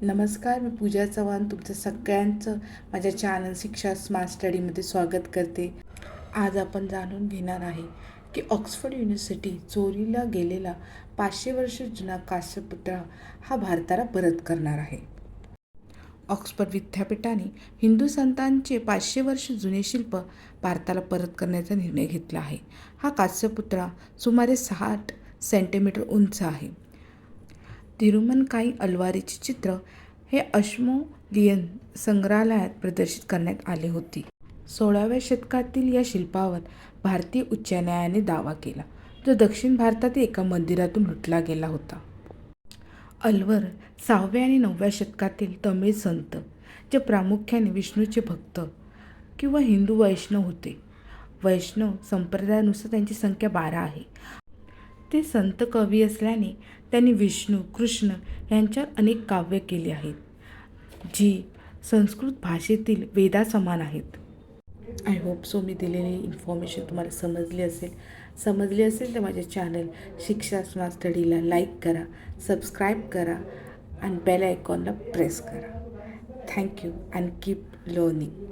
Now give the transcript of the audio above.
नमस्कार, मी पूजा चव्हाण तुमचं सगळ्यांचं माझ्या चॅनल शिक्षा स्मार्ट स्टडीमध्ये स्वागत करते. आज आपण जाणून घेणार आहे की ऑक्सफर्ड युनिव्हर्सिटी चोरीला गेलेला 500 वर्ष जुना कांस्यपुतळा हा भारताला परत करणार आहे. ऑक्सफर्ड विद्यापीठाने हिंदू संतांचे 500 वर्ष जुने शिल्प भारताला परत करण्याचा निर्णय घेतला आहे. हा कांस्यपुतळा सुमारे 60 सेंटीमीटर उंच आहे. तिरुमनकाई अलवारीचे चित्र हे अश्मोलियन संग्रहालयात प्रदर्शित करण्यात आले होते. 16व्या शतकातील या शिल्पावर भारतीय उच्च न्यायालयाने दावा केला, जो दक्षिण भारतातील एका मंदिरातून लुटला गेला होता. अलवर 6व्या आणि 9व्या शतकातील तमिळ संत, जे प्रामुख्याने विष्णूचे भक्त किंवा हिंदू वैष्णव होते. वैष्णव संप्रदायानुसार त्यांची संख्या 12 आहे. ते संत कवी असल्याने त्यांनी विष्णू, कृष्ण यांच्यावर अनेक काव्य केली आहेत, जी संस्कृत भाषेतील वेदासमान आहेत. आय होप सो मी दिलेली इन्फॉर्मेशन तुम्हाला समजली असेल तर माझ्या चॅनल शिक्षा स्मार्ट स्टडीला लाईक करा, सबस्क्राईब करा आणि बेल आयकॉनला प्रेस करा. Thank you and keep learning.